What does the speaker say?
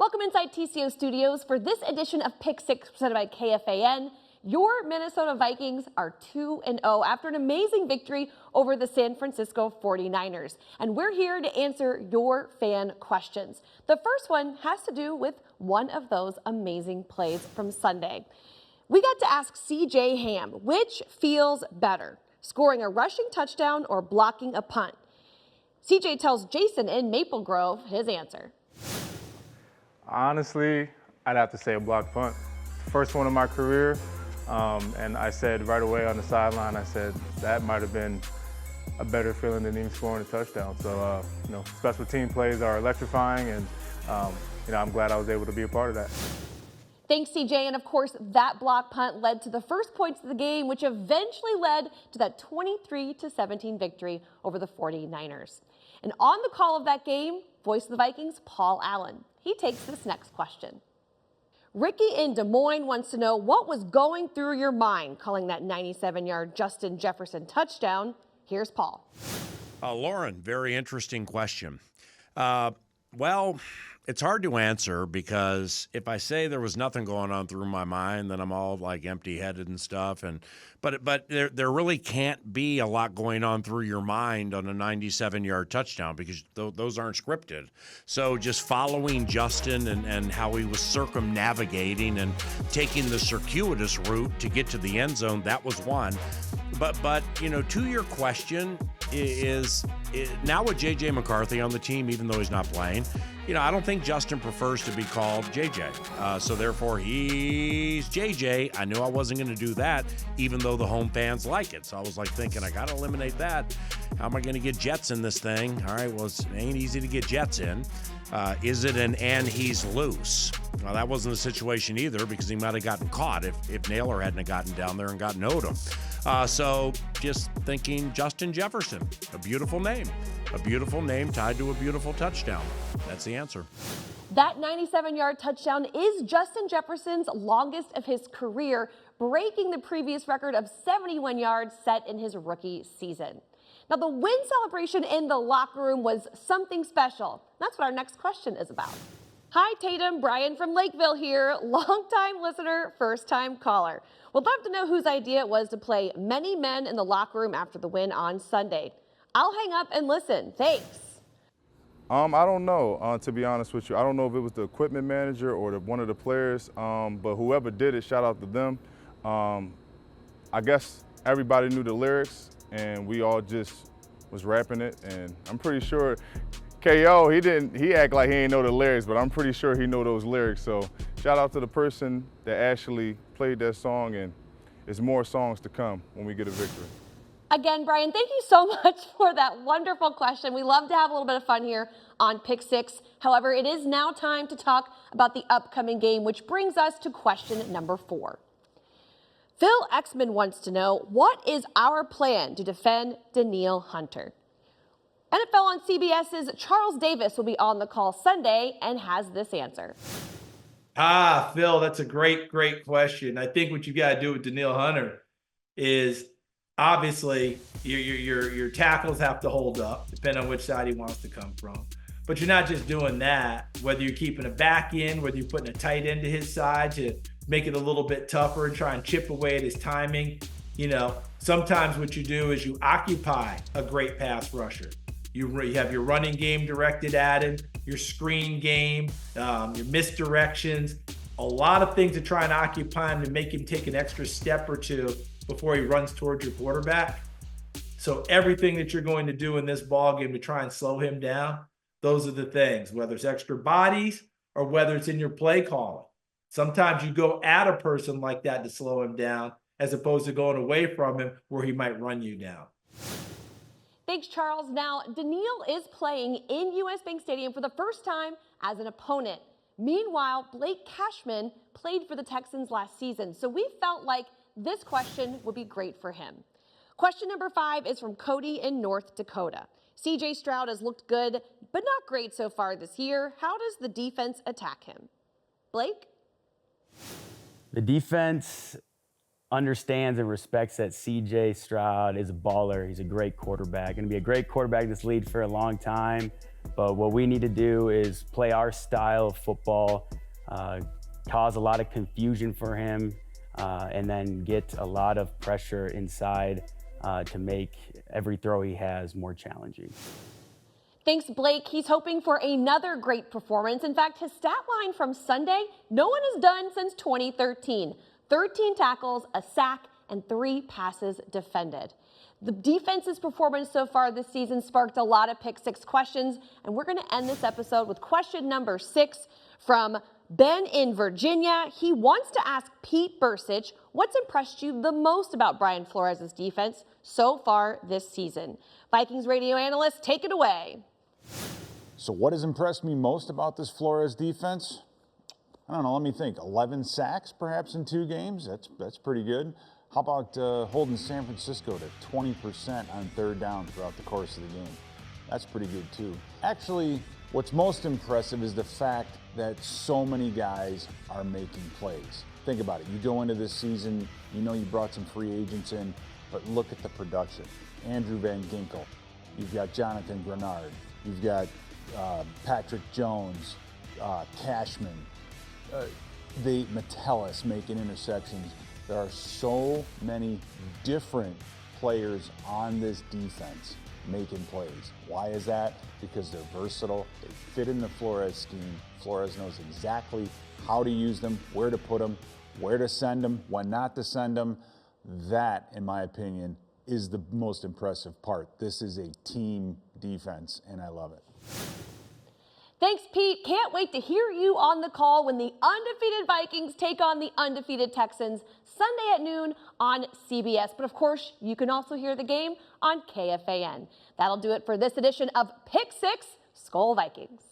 Welcome inside TCO Studios for this edition of Pick 6 presented by KFAN. Your Minnesota Vikings are 2-0 after an amazing victory over the San Francisco 49ers. And we're here to answer your fan questions. The first one has to do with one of those amazing plays from Sunday. We got to ask CJ Ham, which feels better, scoring a rushing touchdown or blocking a punt? CJ tells Jason in Maple Grove his answer. Honestly, I'd have to say a blocked punt. First one in my career, and I said right away on the sideline, I said that might have been a better feeling than even scoring a touchdown. So, special team plays are electrifying, and, I'm glad I was able to be a part of that. Thanks, CJ. And of course, that block punt led to the first points of the game, which eventually led to that 23-17 victory over the 49ers. And on the call of that game, voice of the Vikings, Paul Allen. He takes this next question. Ricky in Des Moines wants to know what was going through your mind calling that 97-yard Justin Jefferson touchdown. Here's Paul. Lauren, very interesting question. Well, it's hard to answer because if I say there was nothing going on through my mind, then I'm all like empty-headed and stuff. But there really can't be a lot going on through your mind on a 97-yard touchdown because those aren't scripted. So just following Justin and how he was circumnavigating and taking the circuitous route to get to the end zone, that was one. But to your question is now with J.J. McCarthy on the team, even though he's not playing, I don't think Justin prefers to be called JJ. So therefore, he's JJ. I knew I wasn't going to do that, even though the home fans like it. So I was like thinking, I got to eliminate that. How am I going to get Jets in this thing? All right, well, it ain't easy to get Jets in. Is it an and he's loose? Well, that wasn't the situation either because he might have gotten caught if Naylor hadn't gotten down there and gotten Odom. So just thinking Justin Jefferson, a beautiful name tied to a beautiful touchdown. That's the answer. That 97-yard touchdown is Justin Jefferson's longest of his career, breaking the previous record of 71 yards set in his rookie season. Now, the win celebration in the locker room was something special. That's what our next question is about. Hi, Tatum. Brian from Lakeville here. Longtime listener, first-time caller. Would love to know whose idea it was to play many men in the locker room after the win on Sunday. I'll hang up and listen. Thanks. I don't know, to be honest with you. I don't know if it was the equipment manager or one of the players, but whoever did it, shout out to them. I guess everybody knew the lyrics, and we all just was rapping it, and I'm pretty sure KO, he act like he ain't know the lyrics, but I'm pretty sure he know those lyrics. So shout out to the person that actually played that song, and there's more songs to come when we get a victory. Again, Brian, thank you so much for that wonderful question. We love to have a little bit of fun here on Pick 6. However, it is now time to talk about the upcoming game, which brings us to question number 4. Phil Exman wants to know, what is our plan to defend Danielle Hunter? NFL on CBS's Charles Davis will be on the call Sunday and has this answer. Phil, that's a great question. I think what you got to do with Danielle Hunter is obviously your tackles have to hold up, depending on which side he wants to come from. But you're not just doing that, whether you're keeping a back end, whether you're putting a tight end to his side to make it a little bit tougher and try and chip away at his timing. Sometimes what you do is you occupy a great pass rusher. You have your running game directed at him, your screen game, your misdirections, a lot of things to try and occupy him to make him take an extra step or two before he runs towards your quarterback. So everything that you're going to do in this ballgame to try and slow him down, those are the things, whether it's extra bodies or whether it's in your play calling. Sometimes you go at a person like that to slow him down as opposed to going away from him where he might run you down. Thanks, Charles. Now, Danielle is playing in US Bank Stadium for the first time as an opponent. Meanwhile, Blake Cashman played for the Texans last season, so we felt like this question would be great for him. Question number 5 is from Cody in North Dakota. CJ Stroud has looked good, but not great so far this year. How does the defense attack him? Blake? The defense understands and respects that CJ Stroud is a baller. He's a great quarterback. Going to be a great quarterback in this league for a long time. But what we need to do is play our style of football, cause a lot of confusion for him, and then get a lot of pressure inside to make every throw he has more challenging. Thanks, Blake. He's hoping for another great performance. In fact, his stat line from Sunday, no one has done since 2013. 13 tackles, a sack, and 3 passes defended. The defense's performance so far this season sparked a lot of pick six questions, and we're going to end this episode with question number 6 from Ben in Virginia. He wants to ask Pete Bercich, what's impressed you the most about Brian Flores' defense so far this season? Vikings radio analyst, take it away. So what has impressed me most about this Flores defense? I don't know, let me think. 11 sacks perhaps in 2 games. That's pretty good. How about holding San Francisco to 20% on 3rd down throughout the course of the game? That's pretty good too. Actually, what's most impressive is the fact that so many guys are making plays. Think about it. You go into this season, you know you brought some free agents in, but look at the production. Andrew Van Ginkel. You've got Jonathan Grenard. You've got Patrick Jones, Cashman, Metellus making interceptions. There are so many different players on this defense making plays. Why is that? Because they're versatile. They fit in the Flores scheme. Flores knows exactly how to use them, where to put them, where to send them, when not to send them. That, in my opinion, is the most impressive part. This is a team defense, and I love it. Thanks, Pete. Can't wait to hear you on the call when the undefeated Vikings take on the undefeated Texans Sunday at noon on CBS. But of course, you can also hear the game on KFAN. That'll do it for this edition of Pick 6 Skol Vikings.